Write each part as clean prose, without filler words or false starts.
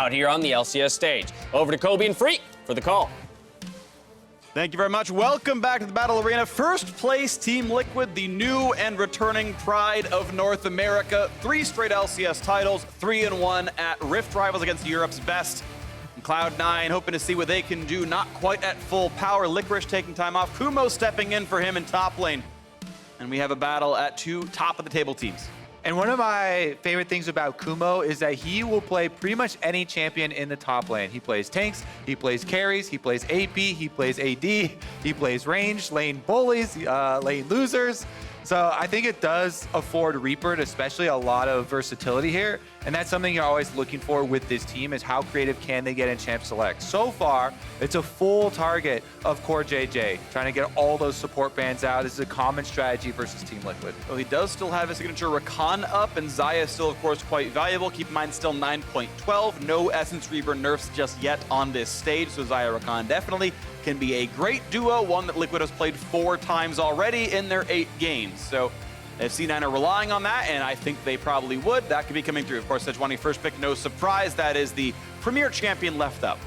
out here on the LCS stage. Over to Kobe and Phreak for the call. Thank you very much. Welcome back to the Battle Arena. First place, Team Liquid, the new and returning pride of North America. 3 straight LCS titles, 3-1 at Rift Rivals against Europe's best. And Cloud9 hoping to see what they can do, not quite at full power. Licorice taking time off. Kumo stepping in for him in top lane. And we have a battle at 2 top-of-the-table teams. And one of my favorite things about Kumo is that he will play pretty much any champion in the top lane. He plays tanks, he plays carries, he plays AP, he plays AD, he plays range, lane bullies, lane losers. So I think it does afford Reaper especially a lot of versatility here. And that's something you're always looking for with this team, is how creative can they get in Champ Select. So far, it's a full target of CoreJJ, trying to get all those support bans out. This is a common strategy versus Team Liquid. Well, he does still have his signature Rakan up, and Xayah is still, of course, quite valuable. Keep in mind, still 9.12. No Essence Reaver nerfs just yet on this stage, so Xayah Rakan definitely can be a great duo, one that Liquid has played 4 times already in their 8 games. So if C9 are relying on that, and I think they probably would, that could be coming through. Of course, Sejuani first pick, no surprise. That is the premier champion left up.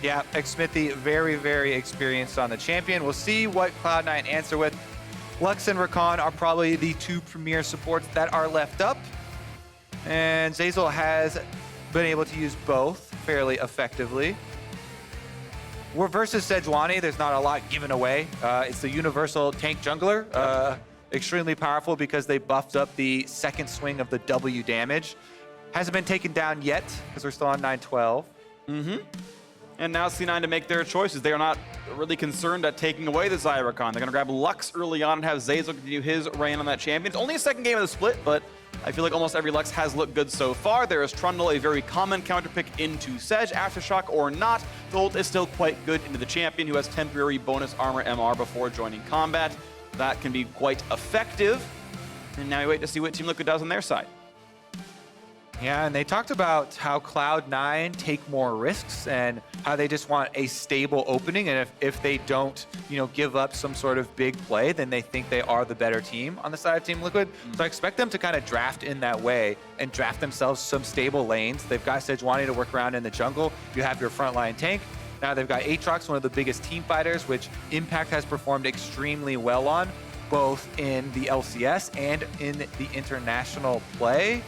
Yeah, Xmithie very, very experienced on the champion. We'll see what Cloud9 answer with. Lux and Rakan are probably the 2 premier supports that are left up. And Zeyzal has been able to use both fairly effectively. We're versus Sejuani, there's not a lot given away. It's the universal tank jungler. Extremely powerful because they buffed up the second swing of the W damage. Hasn't been taken down yet because we're still on 912. And now C9 to make their choices. They are not really concerned at taking away the Xayah Rakan. They're going to grab Lux early on and have Zeyzal continue his reign on that champion. It's only a second game of the split, but I feel like almost every Lux has looked good so far. There is Trundle, a very common counter pick into Sej. Aftershock or not, the ult is still quite good into the champion, who has temporary bonus armor MR before joining combat. That can be quite effective. And now we wait to see what Team Liquid does on their side. Yeah, and they talked about how Cloud9 take more risks and how they just want a stable opening. And if they don't, give up some sort of big play, then they think they are the better team on the side of Team Liquid. So I expect them to kind of draft in that way and draft themselves some stable lanes. They've got Sejuani to work around in the jungle. You have your frontline tank. Now they've got Aatrox, one of the biggest team fighters, which Impact has performed extremely well on, both in the LCS and in the international play.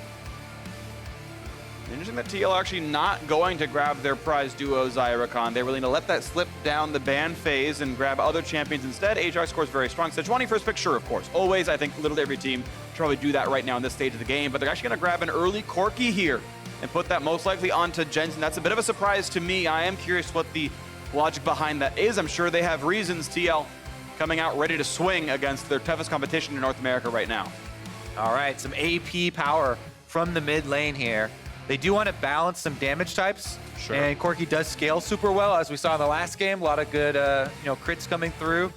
Interesting that TL are actually not going to grab their prize duo, Xayah Rakan. They're willing to let that slip down the ban phase and grab other champions instead. Aatrox scores very strong. Sejuani first pick, sure, of course. Always, I think, literally every team should probably do that right now in this stage of the game, but they're actually going to grab an early Corki here and put that most likely onto Jensen. That's a bit of a surprise to me. I am curious what the logic behind that is. I'm sure they have reasons. TL coming out ready to swing against their toughest competition in North America right now. All right, some AP power from the mid lane here. They do want to balance some damage types. Sure. And Corki does scale super well, as we saw in the last game. A lot of good crits coming through,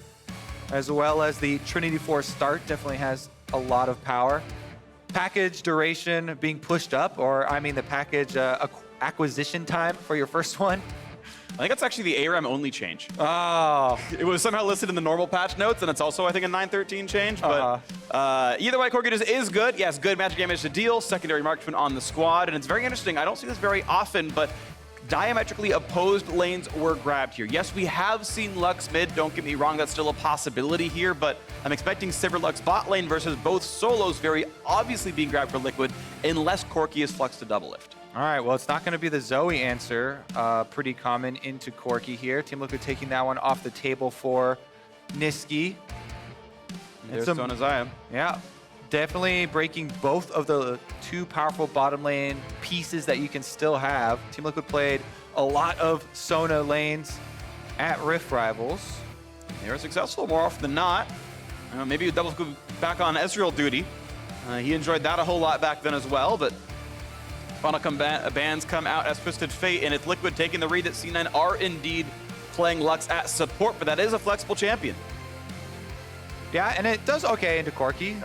as well as the Trinity Force start definitely has a lot of power. Package duration being pushed up, or I mean the package acquisition time for your first one. I think that's actually the ARAM only change. Oh. It was somehow listed in the normal patch notes, and it's also, I think, a 913 change. But either way, Corki is good. Yes, good magic damage to deal, secondary marksman on the squad, and it's very interesting. I don't see this very often, but diametrically opposed lanes were grabbed here. Yes, we have seen Lux mid, don't get me wrong, that's still a possibility here, but I'm expecting Sivir Lux bot lane versus both solos very obviously being grabbed for Liquid, unless Corki is flexed to double-lift. All right, well, it's not going to be the Zoe answer. Pretty common into Corki here. Team Liquid taking that one off the table for Nisky. There's Stone Xayah. Yeah, definitely breaking both of the 2 powerful bottom lane pieces that you can still have. Team Liquid played a lot of Sona lanes at Rift Rivals. They were successful more often than not. Maybe Double go back on Ezreal duty. He enjoyed that a whole lot back then as well, but final bans come out as Twisted Fate, and it's Liquid taking the read that C9 are indeed playing Lux at support, but that is a flexible champion. Yeah, and it does okay into Corki.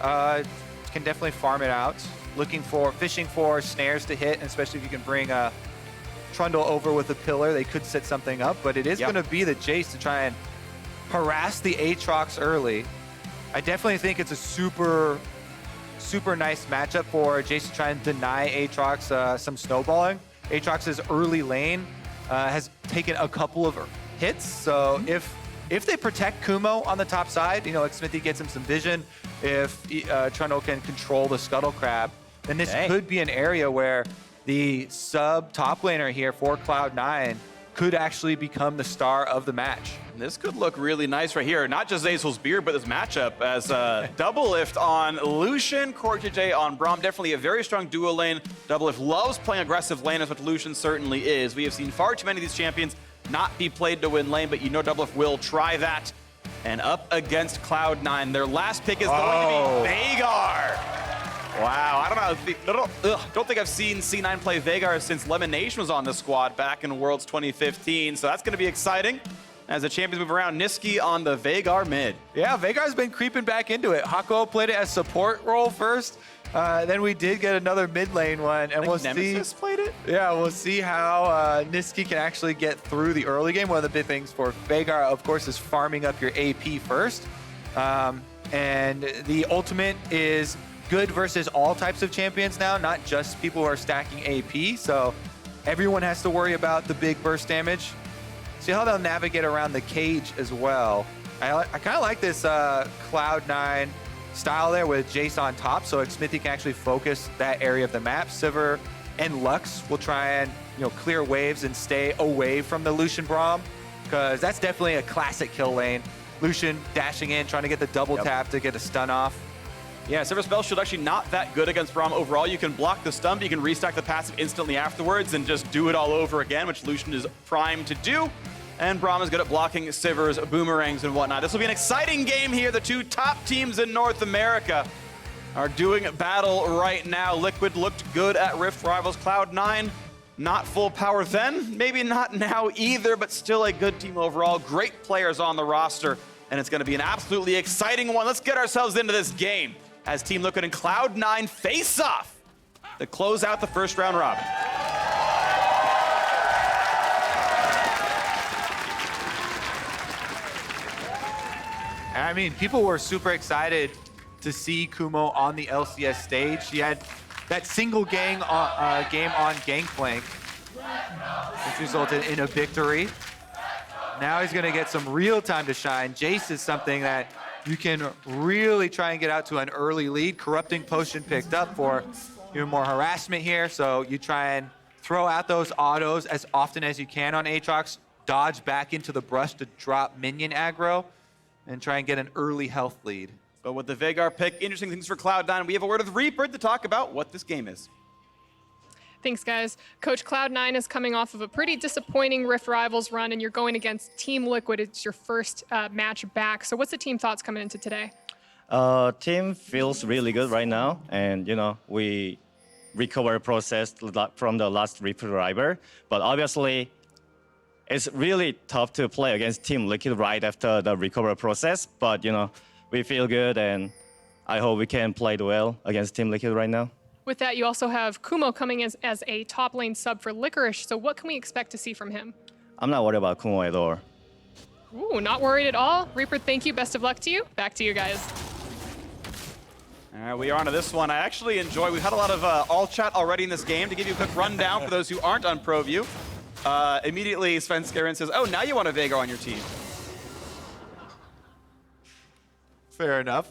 Can definitely farm it out. Fishing for snares to hit, and especially if you can bring Trundle over with a pillar, they could set something up, but it is going to be the Jayce to try and harass the Aatrox early. I definitely think it's a super nice matchup for Jayce to try and deny Aatrox some snowballing. Aatrox's early lane has taken a couple of hits. So if they protect Kumo on the top side, you know, like Xmithie gets him some vision, if Trundle can control the Scuttle Crab, then this could be an area where the sub top laner here for Cloud9 could actually become the star of the match. This could look really nice right here. Not just Zeyzal's beard, but this matchup as DoubleLift on Lucian, CoreJJ on Braum. Definitely a very strong duo lane. DoubleLift loves playing aggressive lane, as what Lucian certainly is. We have seen far too many of these champions not be played to win lane, but you know DoubleLift will try that. And up against Cloud9, their last pick is going to be Veigar. Wow, I don't think I've seen C9 play Veigar since Lemonation was on the squad back in Worlds 2015, so that's going to be exciting as the champions move around. Nisky on the Veigar mid. Yeah, Veigar's been creeping back into it. Hako played it as support role first, then we did get another mid lane one, and we'll Nemesis see. Played it? Yeah, we'll see how Nisky can actually get through the early game. One of the big things for Veigar, of course, is farming up your AP first, and the ultimate is good versus all types of champions now, not just people who are stacking AP. So everyone has to worry about the big burst damage. See how they'll navigate around the cage as well. I kind of like this Cloud9 style there with Jayce on top, so Xmithie can actually focus that area of the map. Sivir and Lux will try and clear waves and stay away from the Lucian Braum, because that's definitely a classic kill lane. Lucian dashing in, trying to get the double tap to get a stun off. Yeah, Sivir spell should actually not that good against Braum overall. You can block the stun, but you can restack the passive instantly afterwards and just do it all over again, which Lucian is primed to do. And Braum is good at blocking Sivir's boomerangs and whatnot. This will be an exciting game here. The two top teams in North America are doing battle right now. Liquid looked good at Rift Rivals. Cloud9, not full power then, maybe not now either, but still a good team overall. Great players on the roster, and it's going to be an absolutely exciting one. Let's get ourselves into this game as Team Liquid and Cloud9 face off to close out the first round robin. I mean, people were super excited to see Kumo on the LCS stage. He had that single game on Gangplank, which resulted in a victory. Now he's going to get some real time to shine. Jayce is something that you can really try and get out to an early lead. Corrupting Potion picked up for even more harassment here, so you try and throw out those autos as often as you can on Aatrox, dodge back into the brush to drop minion aggro, and try and get an early health lead. But with the Veigar pick, interesting things for Cloud9. We have a word with Reaper to talk about what this game is. Thanks, guys. Coach, Cloud9 is coming off of a pretty disappointing Rift Rivals run, and you're going against Team Liquid. It's your first match back. So what's the team thoughts coming into today? Team feels really good right now, and we recover process from the last Rift Rival, but obviously it's really tough to play against Team Liquid right after the recovery process, but we feel good, and I hope we can play well against Team Liquid right now. With that, you also have Kumo coming as a top lane sub for Licorice, so what can we expect to see from him? I'm not worried about Kumo at all. Ooh, not worried at all. Reaper, thank you. Best of luck to you. Back to you guys. All right, we are on to this one. I actually enjoy, we've had a lot of all chat already in this game. To give you a quick rundown for those who aren't on ProView, immediately Svenskeren says, oh, now you want a Veigar on your team. Fair enough.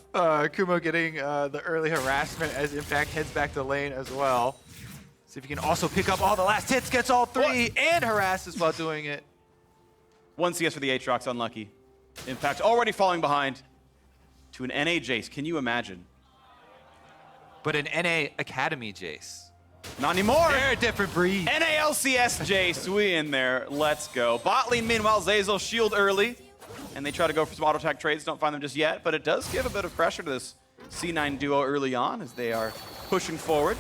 Kumo getting the early harassment as Impact heads back to lane as well. See if he can also pick up all the last hits, gets all three, and harasses while doing it. One CS for the Aatrox, unlucky. Impact already falling behind to an NA Jayce. Can you imagine? But an NA Academy Jayce. Not anymore. They're a different breed. NA LCS Jayce, we in there. Let's go. Bot lane, meanwhile, Zeyzal shield early. And they try to go for some auto attack trades. Don't find them just yet, but it does give a bit of pressure to this C9 duo early on as they are pushing forward.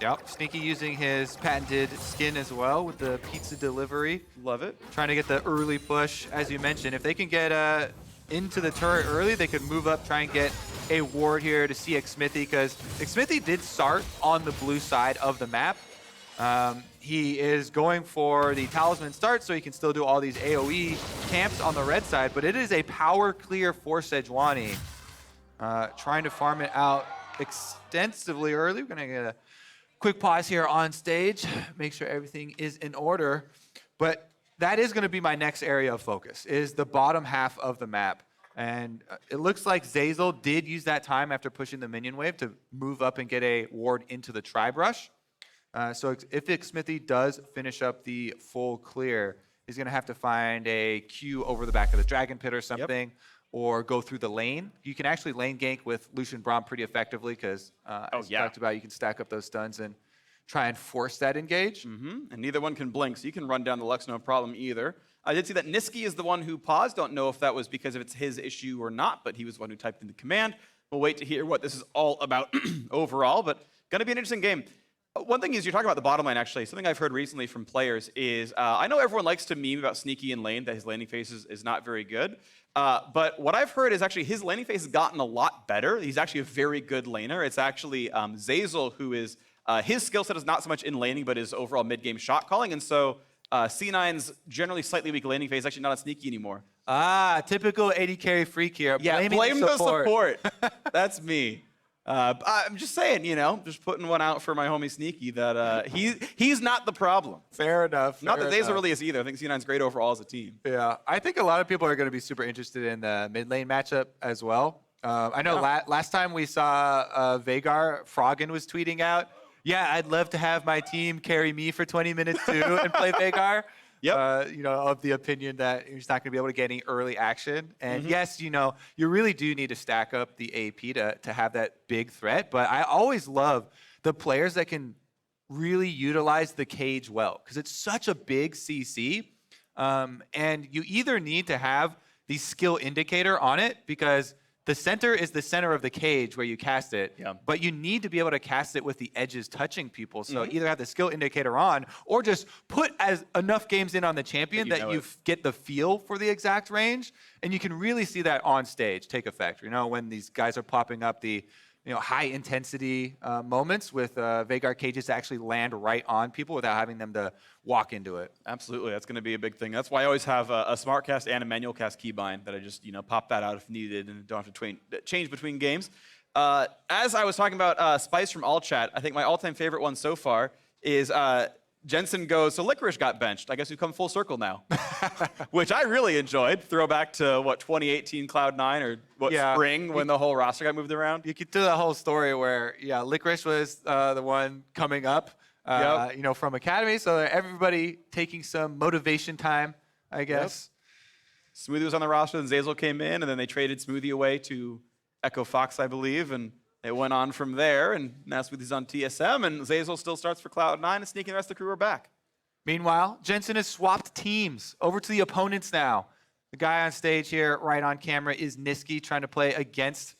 Yep, Sneaky using his patented skin as well with the pizza delivery. Love it. Trying to get the early push, as you mentioned. If they can get into the turret early, they could move up, try and get a ward here to see Xmithie, because Xmithie did start on the blue side of the map. He is going for the talisman start, so he can still do all these AoE camps on the red side, but it is a power clear for Sejuani. Trying to farm it out extensively early. We're going to get a quick pause here on stage, make sure everything is in order. But that is going to be my next area of focus, is the bottom half of the map. And it looks like Zeyzal did use that time after pushing the minion wave to move up and get a ward into the tribe rush. So if Xmithie does finish up the full clear, he's going to have to find a Q over the back of the dragon pit or something, or go through the lane. You can actually lane gank with Lucian Braum pretty effectively because, as you talked about, you can stack up those stuns and try and force that engage. And neither one can blink, so you can run down the Lux no problem either. I did see that Nisky is the one who paused. Don't know if that was because of it's his issue or not, but he was the one who typed in the command. We'll wait to hear what this is all about overall, but gonna be an interesting game. One thing is, you're talking about the bottom lane, actually. Something I've heard recently from players is, I know everyone likes to meme about Sneaky in lane, that his laning phase is not very good. But what I've heard is actually his laning phase has gotten a lot better. He's actually a very good laner. It's actually Zeyzal who is, his skill set is not so much in laning, but his overall mid-game shot calling. And so C9's generally slightly weak laning phase is actually not on Sneaky anymore. Typical AD carry Phreak here. Yeah, blame the support. That's me. I'm just saying, you know, just putting one out for my homie Sneaky that he's not the problem. Fair enough. Not that Zeyzal really is either. I think C9's great overall as a team. Yeah, I think a lot of people are going to be super interested in the mid lane matchup as well. I know last time we saw Veigar, Froggen was tweeting out, yeah, I'd love to have my team carry me for 20 minutes too and play Veigar. Yep. You know, of the opinion that he's not going to be able to get any early action. And yes, you know, you really do need to stack up the AP to have that big threat. But I always love the players that can really utilize the cage well, because it's such a big CC. And you either need to have the skill indicator on it, because the center is the center of the cage where you cast it, but you need to be able to cast it with the edges touching people. So either have the skill indicator on, or just put enough games in on the champion that you get the feel for the exact range, and you can really see that on stage take effect. You know, when these guys are popping up the high intensity moments with Veigar cages to actually land right on people without having them to walk into it. Absolutely, that's going to be a big thing. That's why I always have a smart cast and a manual cast keybind that I just pop that out if needed and don't have to change between games. As I was talking about Spice from All Chat, I think my all-time favorite one so far is Jensen goes, so Licorice got benched. I guess we've come full circle now, which I really enjoyed. Throwback to, 2018 Cloud9 or spring when the whole roster got moved around? You could do the whole story where, Licorice was the one coming up, from Academy. So everybody taking some motivation time, I guess. Smoothie was on the roster, and Zeyzal came in, and then they traded Smoothie away to Echo Fox, I believe, and it went on from there, and now Smoothie's on TSM, and Zeyzal still starts for Cloud9, and Sneaky and the rest of the crew are back. Meanwhile, Jensen has swapped teams over to the opponents now. The guy on stage here, right on camera, is Nisky, trying to play against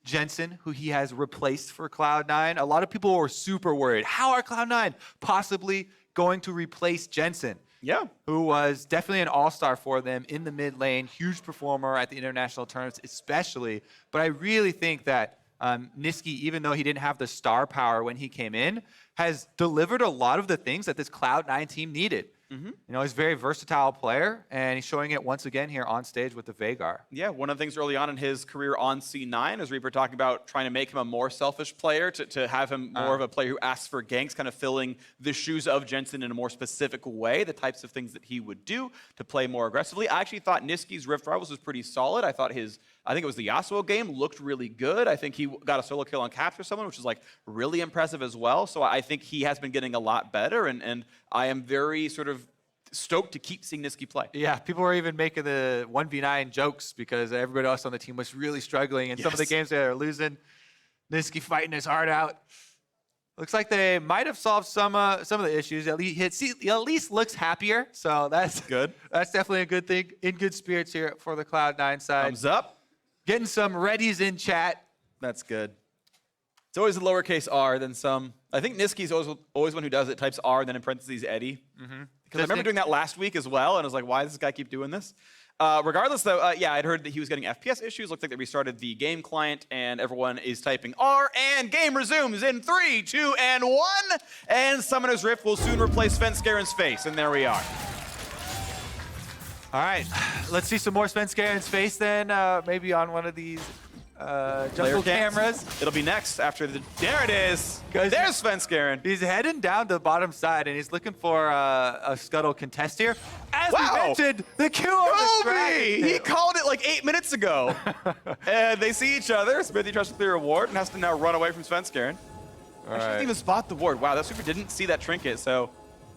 Jensen, who he has replaced for Cloud9. A lot of people were super worried. How are Cloud9 possibly going to replace Jensen? Yeah. Who was definitely an all-star for them in the mid lane, huge performer at the international tournaments especially. But I really think that Nisky, even though he didn't have the star power when he came in, has delivered a lot of the things that this Cloud9 team needed. He's a very versatile player, and he's showing it once again here on stage with the Veigar. Yeah, one of the things early on in his career on C9 is Reaper talking about trying to make him a more selfish player, to have him more of a player who asks for ganks, kind of filling the shoes of Jensen in a more specific way, the types of things that he would do to play more aggressively. I actually thought Nisky's Rift Rivals was pretty solid. I thought I think it was the Yasuo game, looked really good. I think he got a solo kill on Capture someone, which is really impressive as well. So I think he has been getting a lot better, and I am very sort of stoked to keep seeing Nisky play. Yeah, people were even making the 1v9 jokes because everybody else on the team was really struggling, and some of the games they were losing, Nisky fighting his heart out. Looks like they might have solved some of the issues. He at least looks happier, so that's good. That's definitely a good thing. In good spirits here for the Cloud9 side. Thumbs up. Getting some readies in chat. That's good. It's always a lowercase r than some. I think Nisky's always one who does it, types R, then in parentheses Eddie. Because I remember doing that last week as well, and I was like, why does this guy keep doing this? Regardless, though, I'd heard that he was getting FPS issues. Looked like they restarted the game client, and everyone is typing R, and game resumes in 3, 2, and 1. And Summoner's Rift will soon replace Svenskeren's face, and there we are. All right, let's see some more Svenskeren's face then, maybe on one of these jungle cameras. It'll be next after the. There it is. Guys, There's Svenskeren. He's heading down the bottom side, and he's looking for a scuttle contest here. As we Wow. mentioned, the Q on the Kobe! dragon. He called it like 8 minutes ago. And they see each other. Xmithie tries to clear a ward and has to now run away from Svenskeren. Actually didn't even spot the ward. Wow, that super didn't see that trinket, so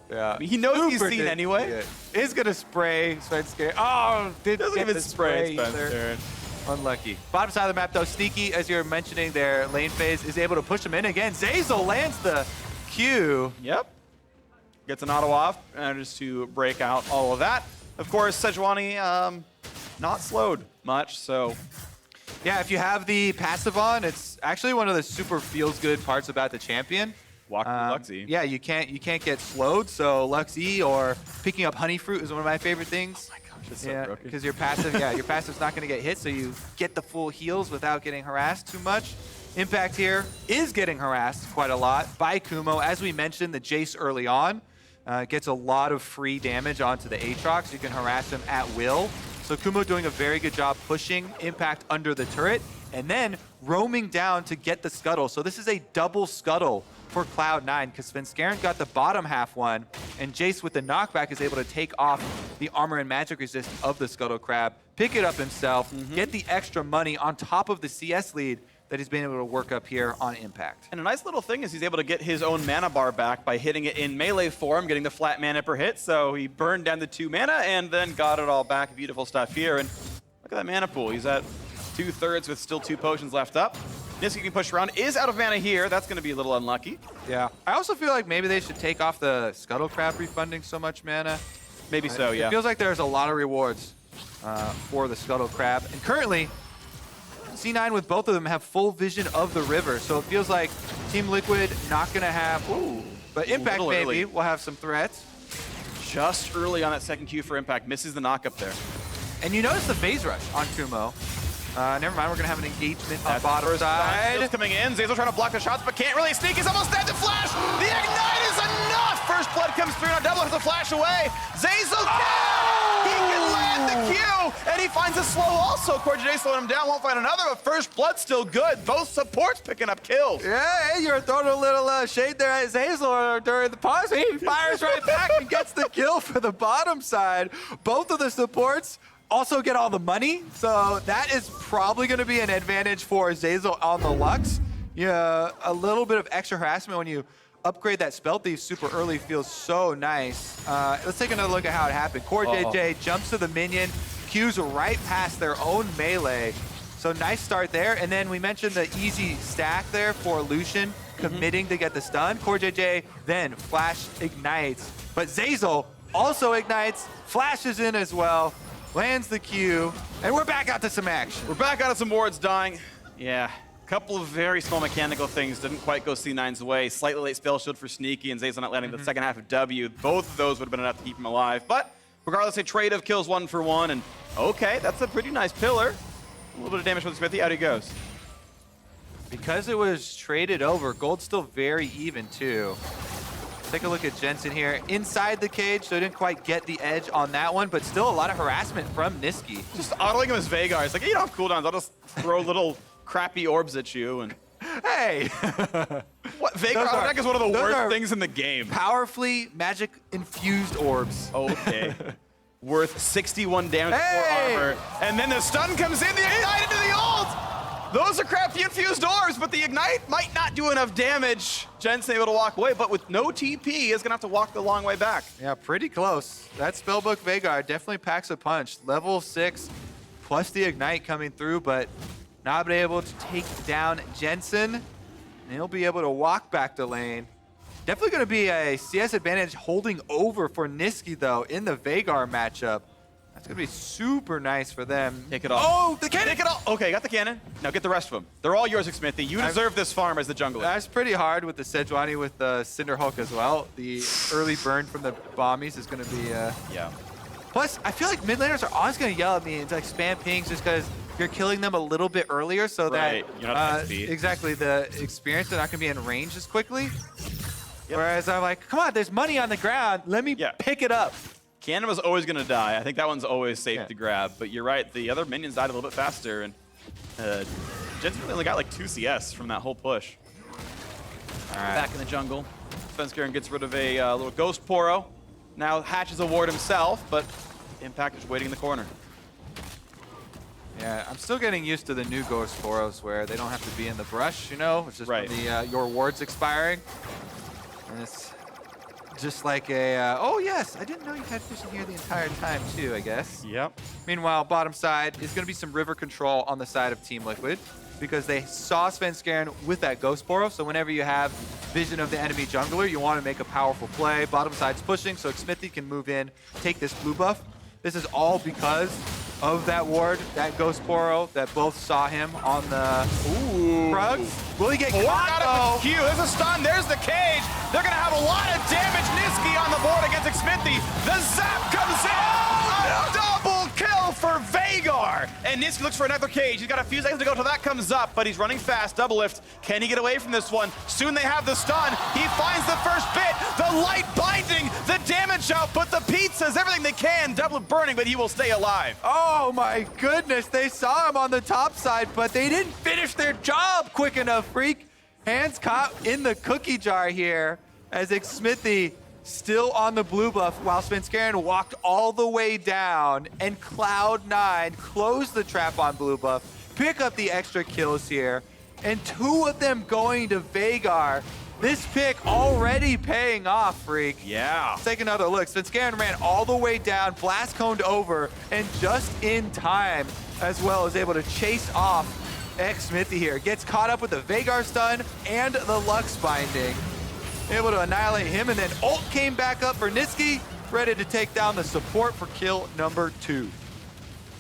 Yeah. I mean, he knows he's Super seen did- anyway. yeah. Is gonna spray Svenskeren. Oh, didn't Doesn't get even the spray either. Svenskeren. Unlucky. Bottom side of the map though, Nisqy, as you're mentioning their lane phase, is able to push him in again. Zeyzal lands the Q. Yep. Gets an auto off, manages to break out all of that. Of course, Sejuani not slowed much, so Yeah, if you have the passive on, it's actually one of the super feels good parts about the champion. walk through Luxy. Yeah, you can't get slowed, so Luxy or picking up honey fruit is one of my favorite things. Oh my gosh, it's so Yeah, broken. because your passive, your passive's not going to get hit, so you get the full heals without getting harassed too much. Impact here is getting harassed quite a lot by Kumo. As we mentioned, the Jayce early on gets a lot of free damage onto the Aatrox. You can harass him at will. So Kumo doing a very good job pushing Impact under the turret and then roaming down to get the scuttle. So this is a double scuttle for Cloud9 because Svenskeren got the bottom half one, and Jayce with the knockback is able to take off the armor and magic resist of the Scuttle Crab, pick it up himself, get the extra money on top of the CS lead that he's been able to work up here on Impact. And a nice little thing is he's able to get his own mana bar back by hitting it in melee form, getting the flat mana per hit. So he burned down the 2 mana and then got it all back. Beautiful stuff here. And look at that mana pool. He's at 2/3 with still 2 potions left up. Nisky can push around, is out of mana here. That's going to be a little unlucky. Yeah. I also feel like maybe they should take off the Scuttle Crab refunding so much mana. Maybe so, yeah. It feels like there's a lot of rewards for the Scuttle Crab. And currently, C9 with both of them have full vision of the river. So it feels like Team Liquid not going to have... Ooh, but Impact little maybe early. will have some threats. Just early on that second Q for Impact. Misses the knock up there. And you notice the phase rush on Kumo. Never mind, we're going to have an engagement on bottom side. Skills coming in. Zeyzal trying to block the shots, but can't really sneak. He's almost dead to flash. The ignite is enough. First blood comes through. Now Double has to flash away. Zeyzal down. He can land the Q, and he finds a slow also. CoreJJ slowing him down. Won't find another, but first blood still good. Both supports picking up kills. Yeah, hey, you're throwing a little shade there at Zeyzal during the pause. He fires right back and gets the kill for the bottom side. Both of the supports also get all the money, so that is probably going to be an advantage for Zeyzal on the Lux. Yeah, a little bit of extra harassment when you upgrade that Spell Thief super early feels so nice. Let's take another look at how it happened. CoreJJ jumps to the minion, Q's right past their own melee. So nice start there, and then we mentioned the easy stack there for Lucian committing to get the stun. CoreJJ then flash ignites, but Zeyzal also ignites, flashes in as well, lands the Q, and we're back out to some action. We're back out of some wards dying. Yeah, a couple of very small mechanical things didn't quite go C9's way. Slightly late spell shield for Sneaky and Zeyzal not landing the second half of W. Both of those would have been enough to keep him alive. But regardless, a trade of kills 1 for 1. And okay, that's a pretty nice pillar. A little bit of damage for the Xmithie. Out he goes. Because it was traded over, gold's still very even too. Take a look at Jensen here. Inside the cage, so didn't quite get the edge on that one, but still a lot of harassment from Nisky. Just autoing him as Veigar. It's like, you don't have cooldowns. I'll just throw little crappy orbs at you. And Hey! what? Veigar auto attack is one of the worst things in the game. Powerfully magic-infused orbs. Okay. Worth 61 damage Hey! for armor. And then the stun comes in, the ignite into the ult! Those are crappy infused orbs, but the ignite might not do enough damage. Jensen able to walk away, but with no TP, is gonna have to walk the long way back. Yeah, pretty close. That Spellbook Veigar definitely packs a punch. Level 6 plus the ignite coming through, but not been able to take down Jensen. And he'll be able to walk back to lane. Definitely going to be a CS advantage holding over for Nisky, though, in the Veigar matchup. That's going to be super nice for them. Take it off. Oh, the cannon! Take it off. Okay, got the cannon. Now get the rest of them. They're all yours, Xmithie. You deserve this farm as the jungler. That's pretty hard with the Sejuani with the Cinder Hulk as well. The early burn from the bombies is going to be... Yeah. Plus, I feel like mid laners are always going to yell at me and like spam pings just because you're killing them a little bit earlier so Right, that... you're not at speed. Exactly, the experience, they're not going to be in range as quickly. Yep. Whereas I'm like, come on, there's money on the ground. Let me pick it up. Cannon was always gonna die. I think that one's always safe to grab. But you're right, the other minions died a little bit faster. And Jensen only got like 2 CS from that whole push. All right. Back in the jungle. Svenskeren gets rid of a little Ghost Poro. Now hatches a ward himself, but Impact is waiting in the corner. Yeah, I'm still getting used to the new Ghost Poros where they don't have to be in the brush, you know? It's just Right. when the, your ward's expiring. And it's just like a, oh yes, I didn't know you had vision here the entire time too, I guess. Yep. Meanwhile, bottom side is going to be some river control on the side of Team Liquid because they saw Svenskeren with that Ghost Poro. So whenever you have vision of the enemy jungler, you want to make a powerful play. Bottom side's pushing, so Xmithie can move in, take this blue buff. This is all because of that ward, that Ghost Poro that both saw him on the Krugs. Will he get caught though? Q, there's a stun, there's the cage. They're gonna have a lot of damage. Nisky on the board against Xmithie. The zap comes in. A double kill for Veigar. And Nisky looks for another cage. He's got a few seconds to go till that comes up, but he's running fast. DoubleLift. Can he get away from this one? Soon they have the stun. He finds the first bit. The light binding, the damage output, the pizzas, everything they can. DoubleLift burning, but he will stay alive. Oh my goodness, they saw him on the top side, but they didn't finish their job quick enough, Phreak. Hands caught in the cookie jar here as Xmithie still on the blue buff while Svenskeren walked all the way down and Cloud9 closed the trap on blue buff, pick up the extra kills here, and 2 of them going to Veigar. This pick already paying off, Phreak. Yeah. Let's take another look. Svenskeren ran all the way down, blast coned over, and just in time, as well as able to chase off Xmithie here. Gets caught up with the Veigar stun and the Lux binding. Able to annihilate him, and then ult came back up for Nisky, ready to take down the support for kill number 2.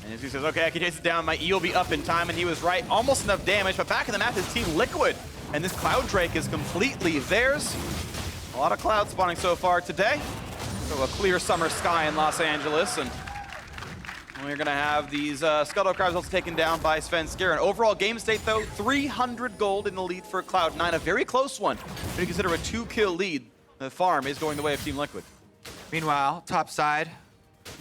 And he says, okay, I can chase it down. My E will be up in time, and he was right. Almost enough damage, but back in the map is Team Liquid. And this Cloud Drake is completely theirs. A lot of cloud spawning so far today. So a clear summer sky in Los Angeles, and we're gonna have these Scuttle Crabs also taken down by Svenskeren. Overall game state though, 300 gold in the lead for Cloud9, a very close one. When you consider a 2-kill lead, the farm is going the way of Team Liquid. Meanwhile, top side,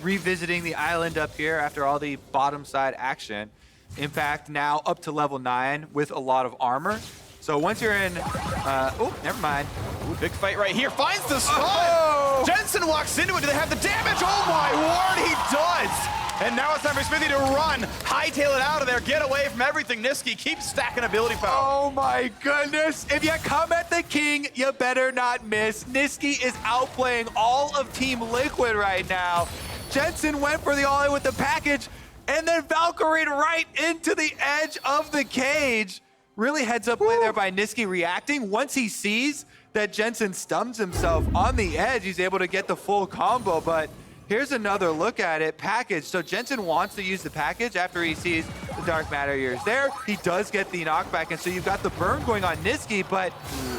revisiting the island up here after all the bottom side action. Impact now up to level 9 with a lot of armor. So once you're in, oh, never mind. Ooh, big fight right here, finds the spot! Oh! Jensen walks into it, do they have the damage? Oh my word, he does! And now it's time for Xmithie to run, hightail it out of there, get away from everything. Nisky keeps stacking ability power. Oh my goodness. If you come at the king, you better not miss. Nisky is outplaying all of Team Liquid right now. Jensen went for the all-in with the package, and then Valkyrie right into the edge of the cage. Really heads up play there by Nisky reacting. Once he sees that Jensen stuns himself on the edge, he's able to get the full combo, but here's another look at it. Package. So Jensen wants to use the package after he sees the Dark Matter ears there. He does get the knockback, and so you've got the burn going on Nisky, but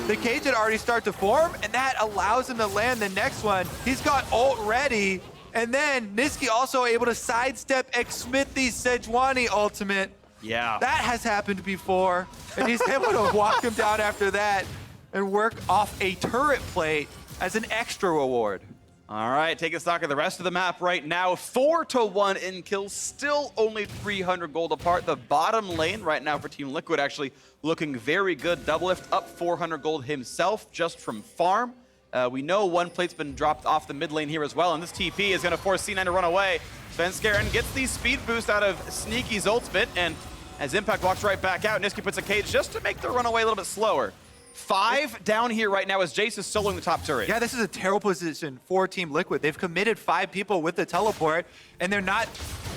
the cage had already started to form, and that allows him to land the next one. He's got ult ready, and then Nisky also able to sidestep Xmithie's Sejuani ultimate. Yeah. That has happened before, and he's able to walk him down after that and work off a turret plate as an extra reward. All right, taking stock of the rest of the map right now. 4-1 in kills, still only 300 gold apart. The bottom lane right now for Team Liquid actually looking very good. DoubleLift up 400 gold himself just from farm. We know one plate's been dropped off the mid lane here as well, and this TP is going to force C9 to run away. Svenskeren gets the speed boost out of Sneaky's ultimate, and as Impact walks right back out, Nisky puts a cage just to make the runaway a little bit slower. 5 down here right now as Jayce is soloing the top turret. Yeah, this is a terrible position for Team Liquid. They've committed 5 people with the teleport, and they're not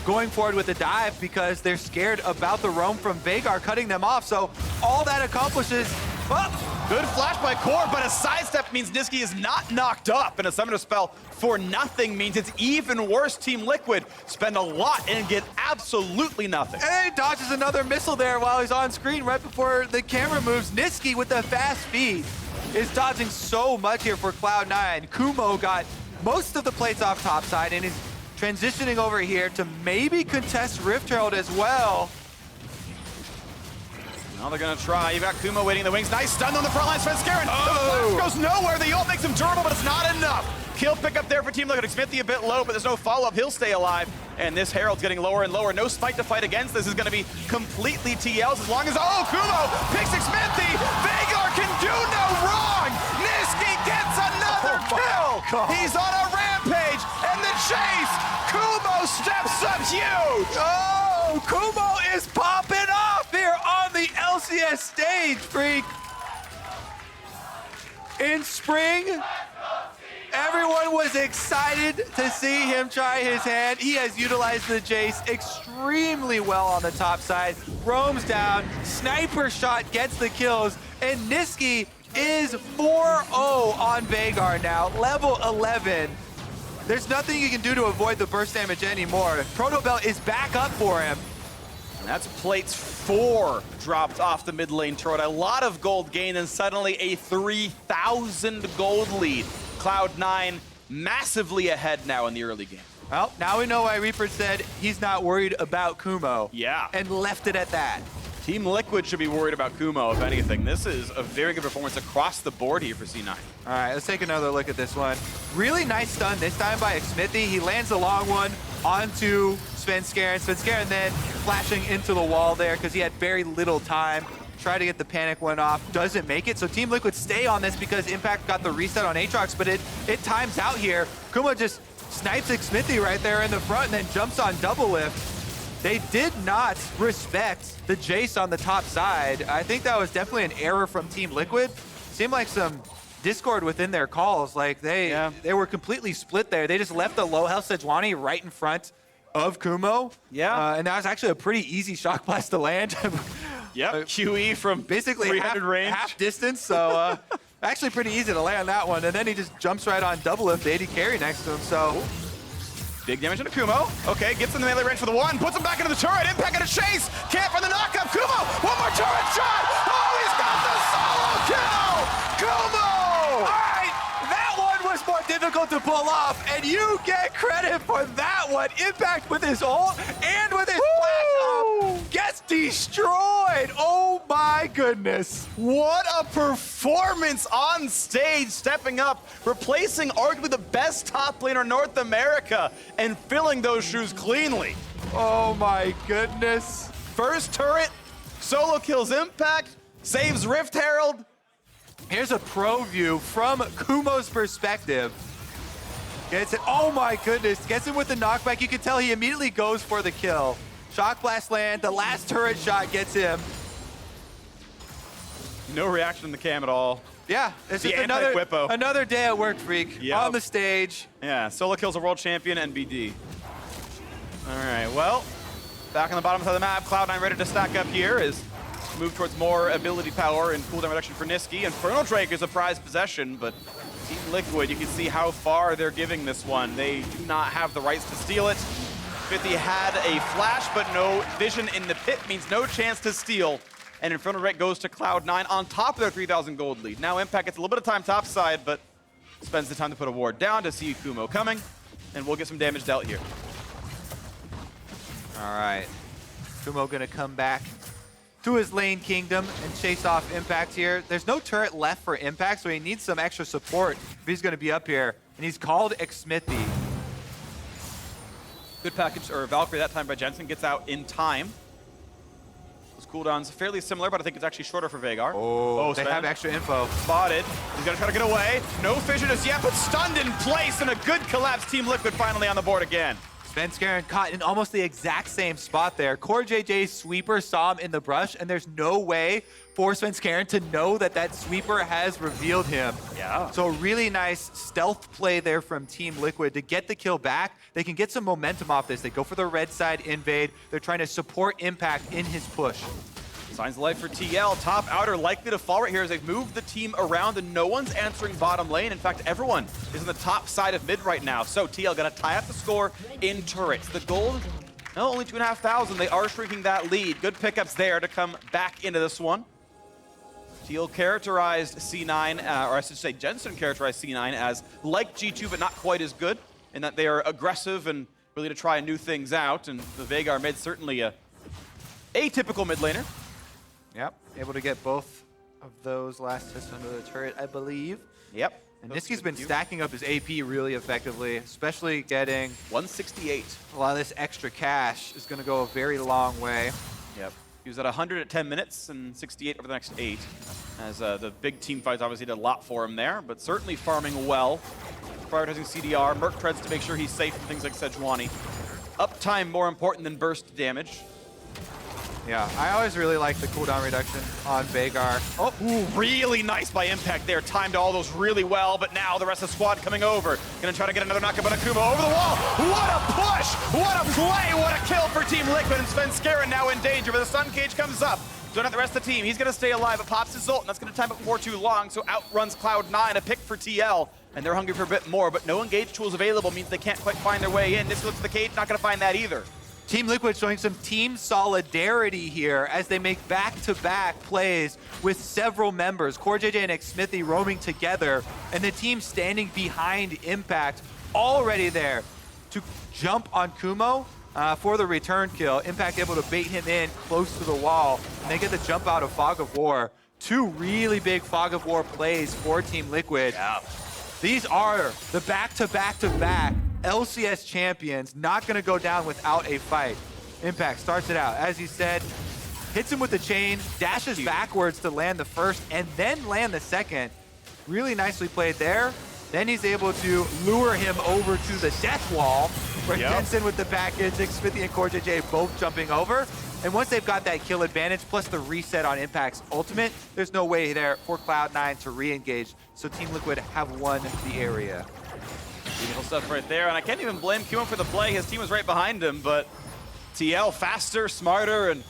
going forward with the dive because they're scared about the roam from Veigar cutting them off. So all that accomplishes, Good flash by Core, but a sidestep means Nisky is not knocked up, and a summoner spell for nothing means it's even worse. Team Liquid spend a lot and get absolutely nothing. and he dodges another missile there while he's on screen right before the camera moves. Nisky with the fast speed is dodging so much here for Cloud9. Kumo got most of the plates off topside and is transitioning over here to maybe contest Rift Herald as well. Now they're gonna try. You've got Kumo waiting in the wings. Nice stun on the front line. Svenskeren. The flash goes nowhere. The ult makes him durable, but it's not enough. Kill pickup there for Team Liquid. Xmithie a bit low, but there's no follow-up. He'll stay alive. And this Herald's getting lower and lower. No Smite to fight against. This is going to be completely TL's as long as... Oh, Kumo picks Xmithie. Veigar can do no wrong. Nisky gets another kill. He's on a rampage. And the chase. Kumo steps up huge. Oh, Kumo is popping off here on the LCS stage, Phreak. In spring, everyone was excited to see him try his hand. He has utilized the Jayce extremely well on the top side. Roams down, sniper shot gets the kills, and Nisky is 4-0 on Veigar now, level 11. There's nothing you can do to avoid the burst damage anymore. Proto Belt is back up for him. And that's plates 4 dropped off the mid lane turret. A lot of gold gain and suddenly a 3,000 gold lead. Cloud9 massively ahead now in the early game. Well, now we know why Reaper said he's not worried about Kumo. Yeah. And left it at that. Team Liquid should be worried about Kumo, if anything. This is a very good performance across the board here for C9. All right, let's take another look at this one. Really nice stun this time by Xmithie. He lands a long one onto Svenskeren. Svenskeren then flashing into the wall there because he had very little time. Try to get the panic one off, doesn't make it. So Team Liquid stay on this because Impact got the reset on Aatrox, but it times out here. Kumo just snipes Xmithie right there in the front and then jumps on DoubleLift. They did not respect the Jayce on the top side. I think that was definitely an error from Team Liquid. Seemed like some discord within their calls. Like they were completely split there. They just left the low health Sejuani right in front of Kumo. Yeah. And that was actually a pretty easy shock blast to land. Yep, QE from basically 300 range. half distance, so actually pretty easy to land that one. And then he just jumps right on DoubleLift, the AD carry next to him, so. Big damage into Kumo. Okay, gets in the melee range for the one, puts him back into the turret. Impact and a chase. Can't find the knockup. Kumo, one more turret shot. Oh, he's got the solo kill. Kumo! All right, that one was more difficult to pull off, and you get credit for that one. Impact with his ult and with his flash up gets destroyed. Oh my goodness. What a performance on stage, stepping up, replacing arguably the best top laner North America and filling those shoes cleanly. Oh my goodness. First turret, solo kills Impact, saves Rift Herald. Here's a pro view from Kumo's perspective. Gets it, oh my goodness, gets him with the knockback. You can tell he immediately goes for the kill. Shock blast land, the last turret shot gets him. No reaction in the cam at all. Yeah, it's The just anti-Whippo. another day at work, Phreak. Yep. On the stage. Yeah, solo kills a world champion, NBD. All right, well, back on the bottom side of the map, Cloud9 ready to stack up here as move towards more ability power and cooldown reduction for Nisky. Infernal Drake is a prized possession, but Team Liquid, you can see how far they're giving this one. They do not have the rights to steal it. Xmithie had a flash, but no vision in the pit means no chance to steal. And Infernal Drake goes to Cloud9 on top of their 3,000 gold lead. Now Impact gets a little bit of time top side, but spends the time to put a ward down to see Kumo coming, and we'll get some damage dealt here. All right, Kumo gonna come back to his lane kingdom and chase off Impact here. There's no turret left for Impact, so he needs some extra support if he's gonna be up here. And he's called Xmithie. Good package, or Valkyrie that time by Jensen, gets out in time. Those cooldowns fairly similar, but I think it's actually shorter for Veigar. Oh, they Sven. have extra info. Spotted. He's gonna try to get away. No vision as yet, but stunned in place, and a good collapse. Team Liquid finally on the board again. Svenskeren caught in almost the exact same spot there. CoreJJ's sweeper saw him in the brush, and there's no way for Svenskeren to know that that sweeper has revealed him. Yeah. So really nice stealth play there from Team Liquid to get the kill back. They can get some momentum off this. They go for the red side invade. They're trying to support Impact in his push. Signs of life for TL. Top outer likely to fall right here as they've moved the team around and no one's answering bottom lane. In fact, everyone is on the top side of mid right now. So TL gonna tie up the score in turrets. The gold, no, only 2,500. They are shrinking that lead. Good pickups there to come back into this one. TL characterized C9, or I should say Jensen characterized C9 as like G2, but not quite as good in that they are aggressive and really to try new things out. And the Veigar mid certainly a atypical mid laner. Yep, able to get both of those last hits under the turret, I believe. Yep. And Nisky's been stacking up his AP really effectively, especially getting 168. a lot of this extra cash is going to go a very long way. Yep. He was at 100 at 10 minutes and 68 over the next 8. As the big team fights obviously did a lot for him there, but certainly farming well. Prioritizing CDR, Merc treads to make sure he's safe from things like Sejuani. Uptime more important than burst damage. Yeah, I always really like the cooldown reduction on Veigar. Oh, ooh, really nice by Impact there. Timed all those really well, but now the rest of the squad coming over. Gonna try to get another knockup on a Kumo over the wall. What a push! What a play! What a kill for Team Liquid, and Svenskeren now in danger, but the Sun Cage comes up. So not the rest of the team. He's gonna stay alive, but pops his ult, and that's gonna time it before too long, so outruns Cloud9, a pick for TL. And they're hungry for a bit more, but no engage tools available means they can't quite find their way in. This looks at the cage, not gonna find that either. Team Liquid showing some team solidarity here as they make back-to-back plays with several members. CoreJJ and Xmithie roaming together, and the team standing behind Impact already there to jump on Kumo for the return kill. Impact able to bait him in close to the wall, and they get the jump out of Fog of War. 2 really big Fog of War plays for Team Liquid. Yeah. These are the back-to-back-to-back LCS champions, not going to go down without a fight. Impact starts it out, as he said, hits him with the chain, dashes backwards to land the first, and then land the second. Really nicely played there. Then he's able to lure him over to the death wall, where Jensen with the package, Xmithie and CoreJJ both jumping over. And once they've got that kill advantage, plus the reset on Impact's ultimate, there's no way there for Cloud9 to re-engage. So Team Liquid have won the area. Beautiful stuff right there, and I can't even blame Kumo for the play. His team was right behind him, but TL faster, smarter, and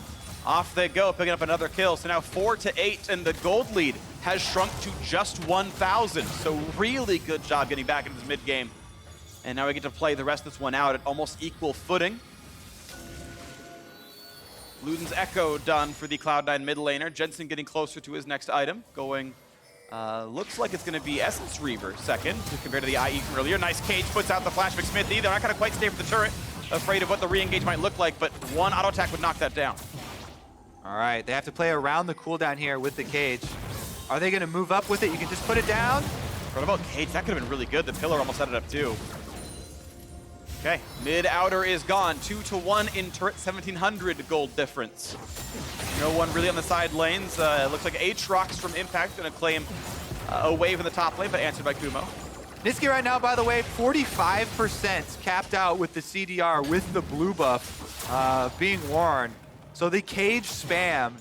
off they go, picking up another kill. So now 4-8, and the gold lead has shrunk to just 1,000. So really good job getting back into this mid game. And now we get to play the rest of this one out at almost equal footing. Luden's Echo done for the Cloud9 mid laner. Jensen getting closer to his next item, going looks like it's going to be Essence Reaver second compared to the IE from earlier. Nice cage, puts out the flash of Xmithie. They're not going to quite stay for the turret, afraid of what the re-engage might look like, but one auto attack would knock that down. All right, they have to play around the cooldown here with the cage. Are they going to move up with it? You can just put it down. What about cage? That could have been really good. The pillar almost set it up too. Okay, mid-outer is gone. 2-1 in turret, 1,700 gold difference. No one really on the side lanes. It looks like Aatrox from Impact going to claim a wave in the top lane, but answered by Kumo. Nisky right now, by the way, 45% capped out with the CDR with the blue buff being worn. So the cage spam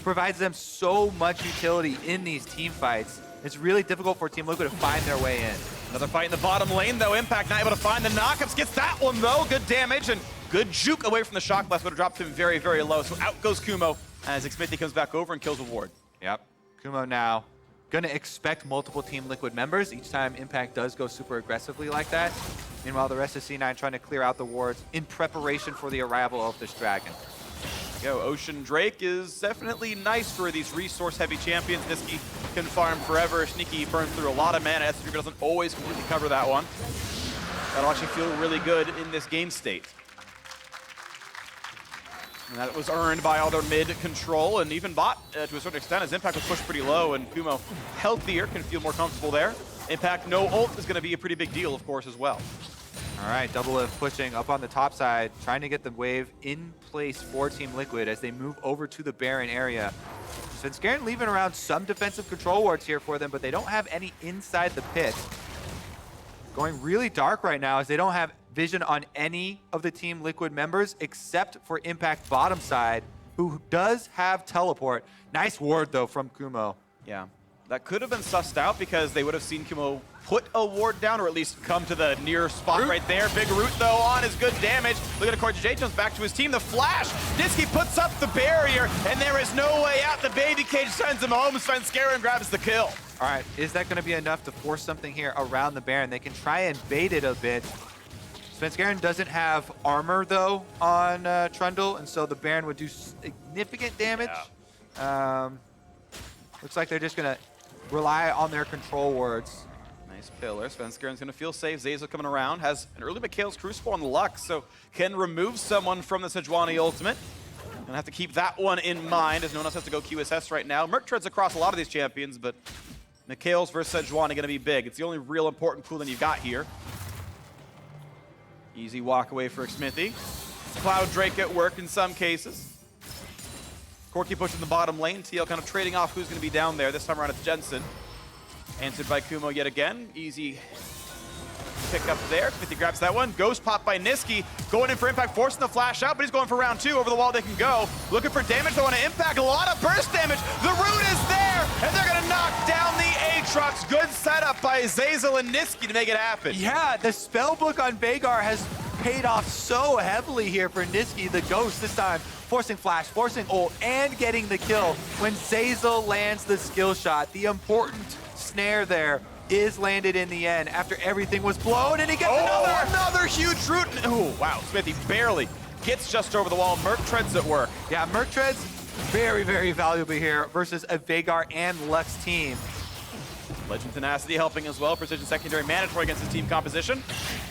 provides them so much utility in these team fights. It's really difficult for Team Liquid to find their way in. Another fight in the bottom lane, though. Impact not able to find the knockups. Gets that one, though. Good damage and good juke away from the shock blast, but it dropped him very, very low. So out goes Kumo as Xmithie comes back over and kills a ward. Yep. Kumo now going to expect multiple Team Liquid members each time Impact does go super aggressively like that. Meanwhile, the rest of C9 trying to clear out the wards in preparation for the arrival of this dragon. There you go. Ocean Drake is definitely nice for these resource-heavy champions. Nisky can farm forever. Sneaky burns through a lot of mana. S3 doesn't always completely cover that one. That'll actually feel really good in this game state. And that was earned by all their mid control and even bot to a certain extent as Impact was pushed pretty low and Kumo healthier, can feel more comfortable there. Impact no ult is going to be a pretty big deal, of course, as well. All right, DoubleLift pushing up on the top side, trying to get the wave in place for Team Liquid as they move over to the Baron area. Svenskeren leaving around some defensive control wards here for them, but they don't have any inside the pit. Going really dark right now as they don't have vision on any of the Team Liquid members except for Impact bottom side, who does have teleport. Nice ward, though, from Kumo. Yeah, that could have been sussed out because they would have seen Kumo put a ward down, or at least come to the near spot right there. Big root, though, on is good damage. Look at CoreJJ, jumps back to his team. The flash! Nisky puts up the barrier, and there is no way out. The baby cage sends him home. Svenskeren grabs the kill. All right, is that going to be enough to force something here around the Baron? They can try and bait it a bit. Svenskeren doesn't have armor, though, on Trundle, and so the Baron would do significant damage. Yeah. Looks like they're just going to rely on their control wards. Nice pillar. Svenskeren's going to feel safe. Zeyzal coming around. Has an early Mikhail's Crucible on the Lux, so can remove someone from the Sejuani ultimate. Gonna have to keep that one in mind, as no one else has to go QSS right now. Merc treads across a lot of these champions, but Mikhail's versus Sejuani going to be big. It's the only real important cooling you've got here. Easy walk away for Xmithie. Cloud Drake at work in some cases. Corki pushing the bottom lane. TL kind of trading off who's going to be down there. This time around it's Jensen. Answered by Kumo yet again. Easy pick up there. Xmithie grabs that one. Ghost pop by Nisky. Going in for impact, forcing the flash out, but he's going for round 2. Over the wall they can go. Looking for damage, though, on an impact. A lot of burst damage. The root is there, and they're going to knock down the Aatrox. Good setup by Zeyzal and Nisky to make it happen. Yeah, the spellbook on Veigar has paid off so heavily here for Nisky. The Ghost this time forcing flash, forcing ult, and getting the kill when Zeyzal lands the skill shot. The important snare there is landed in the end after everything was blown, and he gets another huge root. Oh, wow. Xmithie barely gets just over the wall. Merc Tread's at work. Yeah, Merc Tread's very, very valuable here versus a Veigar and Lux team. Legend Tenacity helping as well. Precision secondary mandatory against his team composition.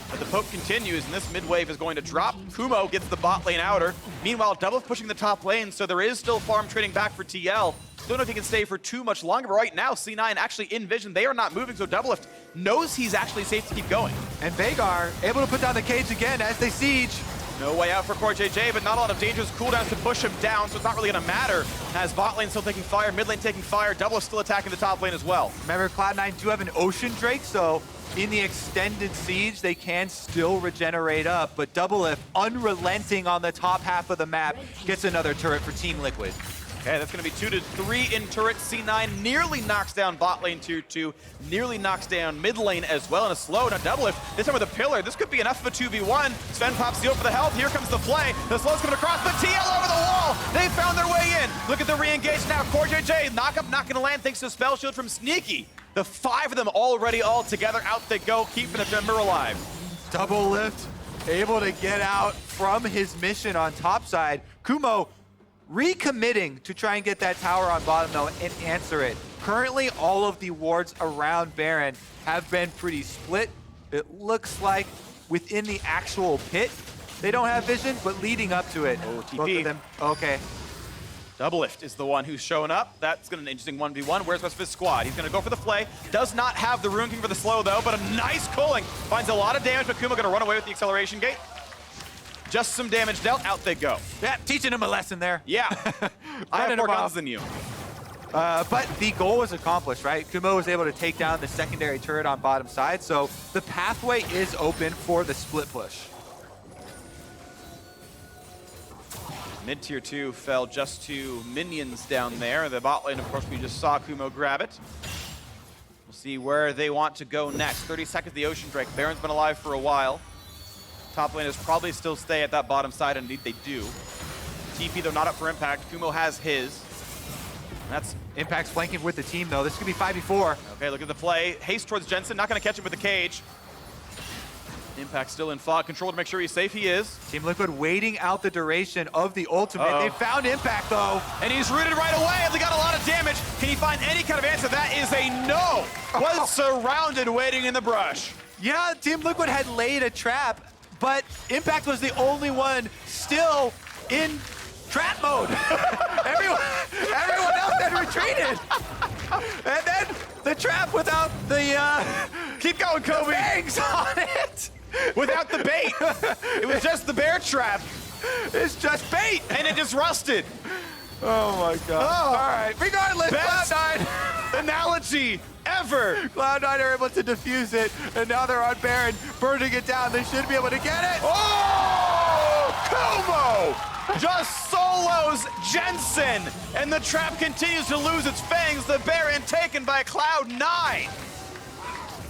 But the poke continues, and this mid wave is going to drop. Kumo gets the bot lane outer. Meanwhile, DoubleLift pushing the top lane, so there is still farm trading back for TL. Don't know if he can stay for too much longer, but right now, C9 actually in vision. They are not moving, so DoubleLift knows he's actually safe to keep going. And Veigar able to put down the cage again as they siege. No way out for CoreJJ, but not a lot of dangerous cooldowns to push him down, so it's not really going to matter. As bot lane still taking fire, mid lane taking fire, DoubleLift still attacking the top lane as well. Remember, Cloud9 do have an Ocean Drake, so in the extended siege, they can still regenerate up, but DoubleLift, unrelenting on the top half of the map, gets another turret for Team Liquid. Okay, that's going to be 2 to 3 in turret. C9 nearly knocks down bot lane tier 2, nearly knocks down mid lane as well in a slow. Now DoubleLift, this time with a pillar. This could be enough of a 2v1. Sven pops the ult for the health. Here comes the play. The slow's coming across, but TL over the wall. They found their way in. Look at the re-engage now. CoreJJ, knock up, not going to land thanks to spell shield from Sneaky. The 5 of them already all together. Out they go, keeping the member alive. DoubleLift able to get out from his mission on top side. Kumo recommitting to try and get that tower on bottom though and answer it. Currently, all of the wards around Baron have been pretty split. It looks like within the actual pit, they don't have vision, but leading up to it. Oh, TP. Both of them, okay. DoubleLift is the one who's showing up. That's going to be an interesting 1v1. Where's the rest of his squad? He's going to go for the flay. Does not have the Rune King for the slow though, but a nice cooling. Finds a lot of damage, but Kumo going to run away with the acceleration gate. Just some damage dealt, out they go. Yeah, teaching him a lesson there. Yeah, I have more guns than you. But the goal was accomplished, right? Kumo was able to take down the secondary turret on bottom side, so the pathway is open for the split push. Mid tier 2 fell just to minions down there. The bot lane, of course, we just saw Kumo grab it. We'll see where they want to go next. 30 seconds, the Ocean Drake. Baron's been alive for a while. Top laners probably still stay at that bottom side, and indeed they do. TP, though, not up for impact. Kumo has his. And that's Impact's flanking with the team, though. This could be 5v4. okay, look at the play. Haste towards Jensen, not going to catch him with the cage. Impact still in fog. Control to make sure he's safe. He is. Team Liquid waiting out the duration of the ultimate. They found Impact, though. And he's rooted right away, and they got a lot of damage. Can he find any kind of answer? That is a no. Was surrounded, waiting in the brush. Yeah, Team Liquid had laid a trap, but Impact was the only one still in trap mode. everyone else had retreated. And then the trap without the Keep going, Kobe. bangs on it. Without the bait. It was just the bear trap, It's just bait. and it just rusted. Oh my god. Oh. All right, regardless, Best Cloud9. analogy ever. Cloud9 are able to defuse it, and now they're on Baron, burning it down. They should be able to get it. Oh, Kumo just solos Jensen, and the trap continues to lose its fangs. The Baron taken by Cloud9.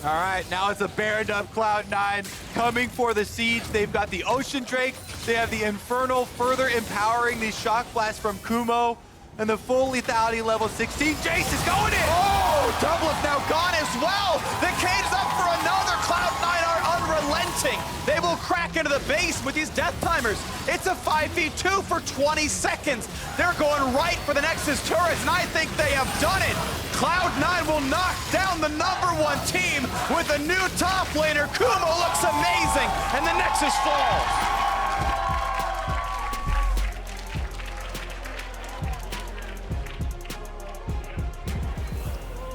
All right, now it's a Baroned up Cloud9 coming for the siege. They've got the Ocean Drake. They have the Infernal further empowering the Shock Blast from Kumo. And the full lethality level 16. Jayce is going in! Oh, DoubleLift now gone as well. The cage is up for another. Cloud9 are unrelenting. They will crack into the base with these death timers. It's a 5v2 for 20 seconds. They're going right for the Nexus turrets, and I think they have done it. Cloud9 will knock down the #1 team with a new top laner. Kumo looks amazing, and the Nexus falls.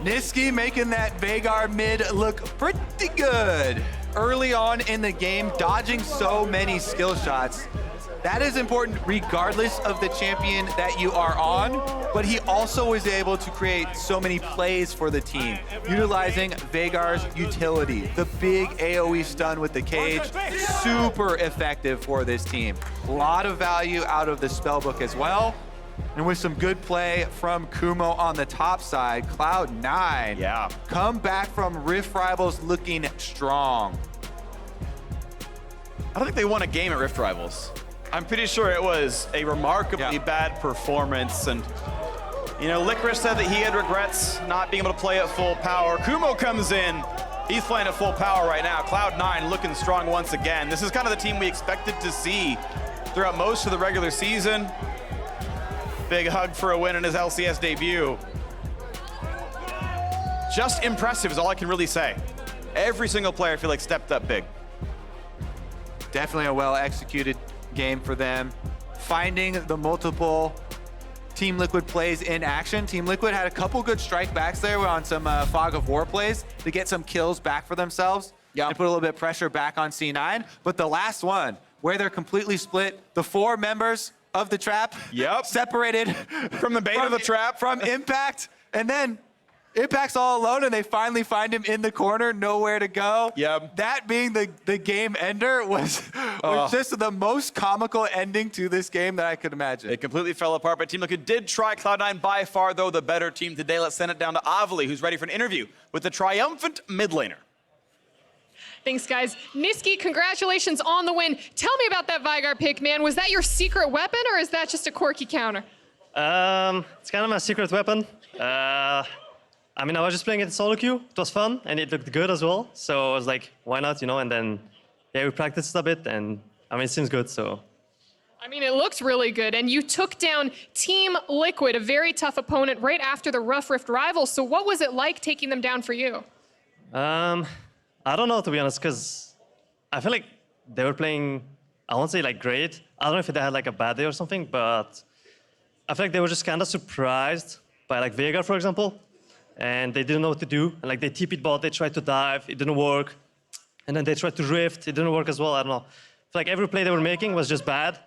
Nisky making that Veigar mid look pretty good. Early on in the game, dodging so many skill shots. That is important regardless of the champion that you are on, but he also was able to create so many plays for the team, utilizing Veigar's utility. The big AoE stun with the cage, super effective for this team. A lot of value out of the spellbook as well. And with some good play from Kumo on the top side, Cloud9 come back from Rift Rivals looking strong. I don't think they won a game at Rift Rivals. I'm pretty sure it was a remarkably bad performance. And, you know, Licorice said that he had regrets not being able to play at full power. Kumo comes in. He's playing at full power right now. Cloud9 looking strong once again. This is kind of the team we expected to see throughout most of the regular season. Big hug for a win in his LCS debut. Just impressive is all I can really say. Every single player I feel like stepped up big. Definitely a well-executed game for them. Finding the multiple Team Liquid plays in action. Team Liquid had a couple good strike backs there on some Fog of War plays to get some kills back for themselves and put a little bit of pressure back on C9. But the last one, where they're completely split, the 4 members of the trap separated from the bait of the trap, from Impact, and then Impact's all alone, and they finally find him in the corner, nowhere to go. That being the game ender was just the most comical ending to this game that I could imagine. It completely fell apart, but Team Liquid did try. Cloud9 by far, though, the better team today. Let's send it down to Avli, who's ready for an interview with the triumphant mid laner. Thanks, guys. Nisky, congratulations on the win. Tell me about that Veigar pick, man. Was that your secret weapon, or is that just a Corki counter? It's kind of my secret weapon. I mean, I was just playing it in solo queue. It was fun, and it looked good as well. So I was like, why not, you know? And then, we practiced a bit, and I mean, it seems good, so. I mean, it looks really good, and you took down Team Liquid, a very tough opponent, right after the rough Rift Rivals. So what was it like taking them down for you? I don't know, to be honest, because I feel like they were playing, I won't say like great. I don't know if they had like a bad day or something, but I feel like they were just kind of surprised by like Veigar, for example. And they didn't know what to do. And like they TP'd bot, they tried to dive, it didn't work. And then they tried to rift, it didn't work as well, I don't know. I feel like every play they were making was just bad.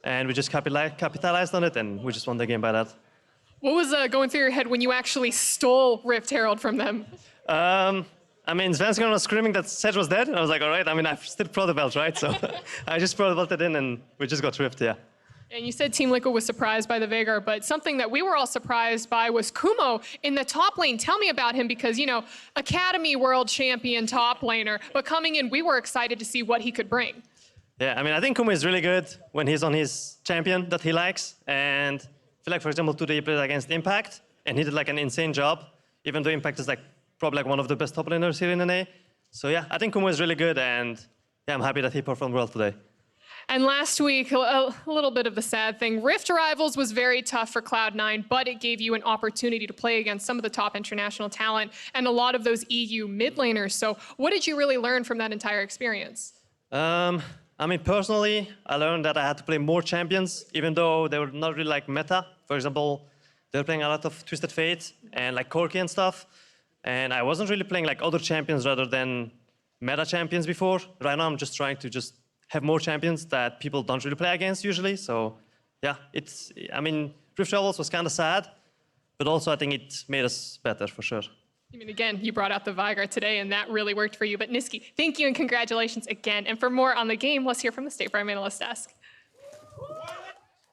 And we just capitalized on it, and we just won the game by that. What was going through your head when you actually stole Rift Herald from them? I mean, Svenskeren was screaming that Sej was dead, and I was like, all right, I mean, I've still pro the belt, right? So I just pro the belted in, and we just got rift, And you said Team Liquid was surprised by the Veigar, but something that we were all surprised by was Kumo in the top lane. Tell me about him, because, you know, Academy World Champion top laner, but coming in, we were excited to see what he could bring. Yeah, I mean, I think Kumo is really good when he's on his champion that he likes. And I feel like, for example, today he played against Impact, and he did like an insane job, even though Impact is like probably like one of the best top laners here in NA. So yeah, I think Kumo is really good, and yeah, I'm happy that he performed well today. And last week, a little bit of the sad thing, Rift Rivals was very tough for Cloud9, but it gave you an opportunity to play against some of the top international talent and a lot of those EU mid laners. So what did you really learn from that entire experience? I mean, personally, I learned that I had to play more champions, even though they were not really like meta. For example, they were playing a lot of Twisted Fate and like Corki and stuff. And I wasn't really playing like other champions rather than meta champions before. Right now, I'm just trying to just have more champions that people don't really play against usually. So yeah, I mean, Rift Rivals was kind of sad, but also I think it made us better for sure. I mean, again, you brought out the Veigar today, and that really worked for you. But Nisky, thank you and congratulations again. And for more on the game, let's hear from the State Farm Analyst Desk.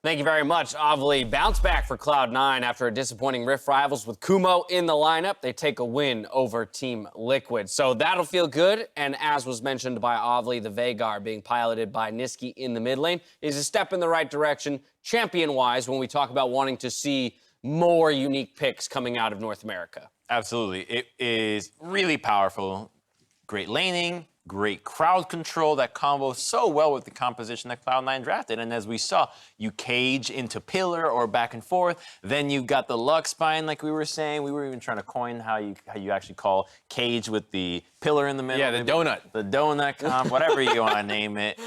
Thank you very much. Avli bounce back for Cloud9 after a disappointing Rift Rivals with Kumo in the lineup. They take a win over Team Liquid. So that'll feel good. And as was mentioned by Avli, the Veigar being piloted by Nisky in the mid lane is a step in the right direction, champion-wise, when we talk about wanting to see more unique picks coming out of North America. Absolutely. It is really powerful. Great laning, great crowd control that combos so well with the composition that Cloud9 drafted. And as we saw, you cage into pillar or back and forth. Then you've got the Lux spine, like we were saying. We were even trying to coin how you actually call cage with the pillar in the middle. Yeah, the donut. The donut comp, whatever you want to name it.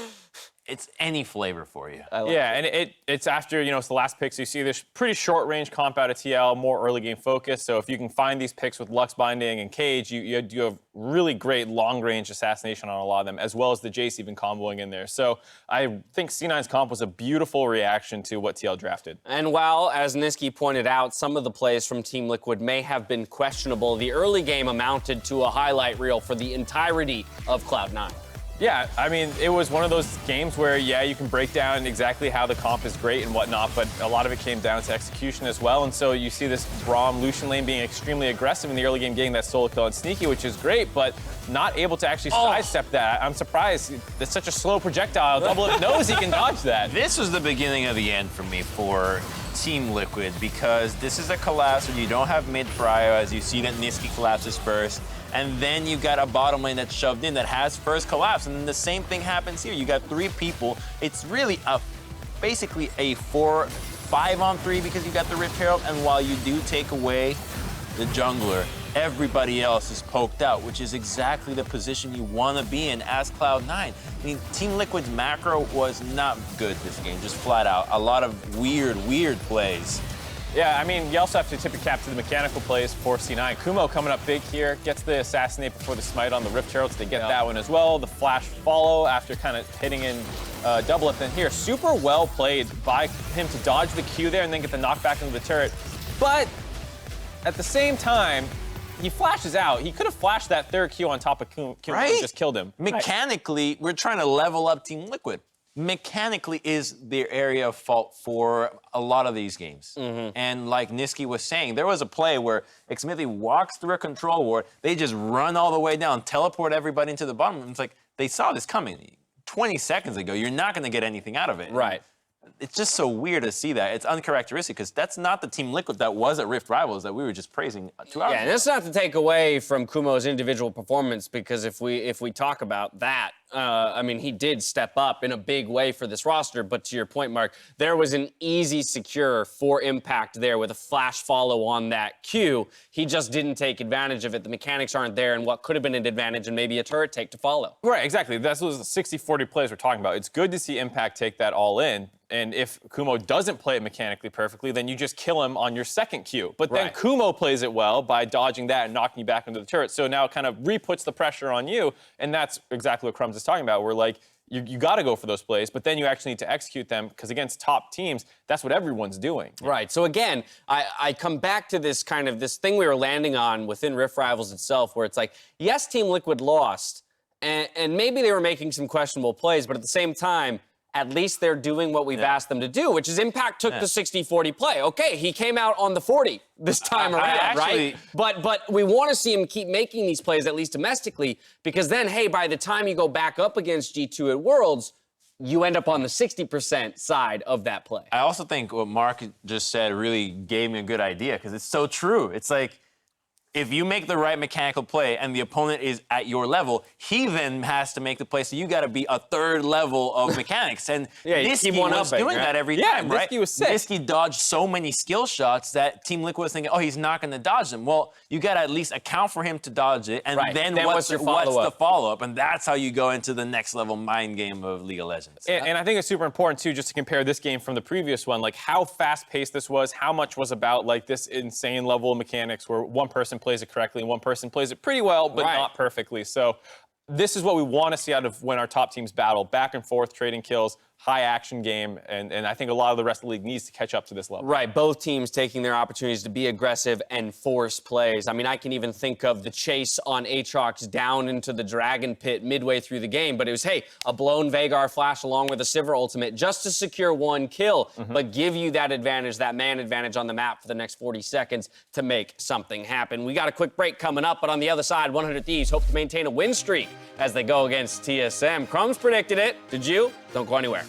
it's any flavor for you. Yeah, and it's after, you know, it's the last pick, so you see this pretty short-range comp out of TL, more early-game focus. So if you can find these picks with Lux Binding and Cage, you have really great long-range assassination on a lot of them, as well as the Jayce even comboing in there. So I think C9's comp was a beautiful reaction to what TL drafted. And while, as Nisky pointed out, some of the plays from Team Liquid may have been questionable, the early game amounted to a highlight reel for the entirety of Cloud9. Yeah, I mean, it was one of those games where, yeah, you can break down exactly how the comp is great and whatnot, but a lot of it came down to execution as well. And so you see this Braum Lucian lane being extremely aggressive in the early game, getting that solo kill on Sneaky, which is great, but not able to actually sidestep that. I'm surprised. It's such a slow projectile. DoubleLift knows he can dodge that. This was the beginning of the end for me for Team Liquid, because this is a collapse where you don't have mid prio, as you see that Nisky collapses first. And then you've got a bottom lane that's shoved in that has first collapse. And then the same thing happens here. You got 3 people. It's really basically a 5-on-3 because you got the Rift Herald. And while you do take away the jungler, everybody else is poked out, which is exactly the position you want to be in as Cloud9. I mean, Team Liquid's macro was not good this game, just flat out. A lot of weird plays. Yeah, I mean, you also have to tip your cap to the mechanical plays for C9. Kumo coming up big here, gets the assassinate before the smite on the Rift Heralds. They get that one as well. The flash follow after kind of hitting in DoubleLift. And here, super well played by him to dodge the Q there and then get the knockback into the turret. But at the same time, he flashes out. He could have flashed that third Q on top of Kumo and just killed him. Mechanically, we're trying to level up Team Liquid. Mechanically is their area of fault for a lot of these games. And like Nisky was saying, there was a play where Xmithie walks through a control ward, they just run all the way down, teleport everybody into the bottom. And it's like, they saw this coming 20 seconds ago. You're not gonna get anything out of it. Right. It's just so weird to see that. It's uncharacteristic because that's not the Team Liquid that was at Rift Rivals that we were just praising 2 hours ago. And that's not to take away from Kumo's individual performance, because if we talk about that, I mean, he did step up in a big way for this roster. But to your point, Mark, there was an easy secure for impact there with a flash follow on that Q. He just didn't take advantage of it. The mechanics aren't there, and what could have been an advantage and maybe a turret take to follow. Right, exactly. That's those 60-40 plays we're talking about. It's good to see Impact take that all in. And if Kumo doesn't play it mechanically perfectly, then you just kill him on your second Q. But then Kumo plays it well by dodging that and knocking you back into the turret. So now it kind of re-puts the pressure on you. And that's exactly what Crumbs is talking about. Where like, you got to go for those plays, but then you actually need to execute them, because against top teams, that's what everyone's doing. Right. So again, I come back to this kind of this thing we were landing on within Rift Rivals itself, where it's like, yes, Team Liquid lost, and maybe they were making some questionable plays, but at the same time, at least they're doing what we've asked them to do, which is Impact took the 60-40 play. Okay, he came out on the 40 this time around, right? But we want to see him keep making these plays, at least domestically, because then, hey, by the time you go back up against G2 at Worlds, you end up on the 60% side of that play. I also think what Mark just said really gave me a good idea, because it's so true. It's like, if you make the right mechanical play and the opponent is at your level, he then has to make the play. So you got to be a third level of mechanics. And Nisky was doing that every time, right? Nisky was sick. Nisky dodged so many skill shots that Team Liquid was thinking, oh, he's not going to dodge them. Well, you got to at least account for him to dodge it. And then what's the follow-up? And that's how you go into the next level mind game of League of Legends. And I think it's super important, too, just to compare this game from the previous one, like how fast-paced this was, how much was about like this insane level of mechanics where one person plays it correctly and one person plays it pretty well, but not perfectly. So this is what we want to see out of when our top teams battle. Back and forth, trading kills, high action game, and I think a lot of the rest of the league needs to catch up to this level. Right, both teams taking their opportunities to be aggressive and force plays. I mean, I can even think of the chase on Aatrox down into the Dragon Pit midway through the game, but it was, hey, a blown Veigar flash along with a Sivir ultimate just to secure one kill, but give you that advantage, that man advantage on the map for the next 40 seconds to make something happen. We got a quick break coming up, but on the other side, 100 Thieves hope to maintain a win streak as they go against TSM. Crumbs predicted it. Did you? Don't go anywhere.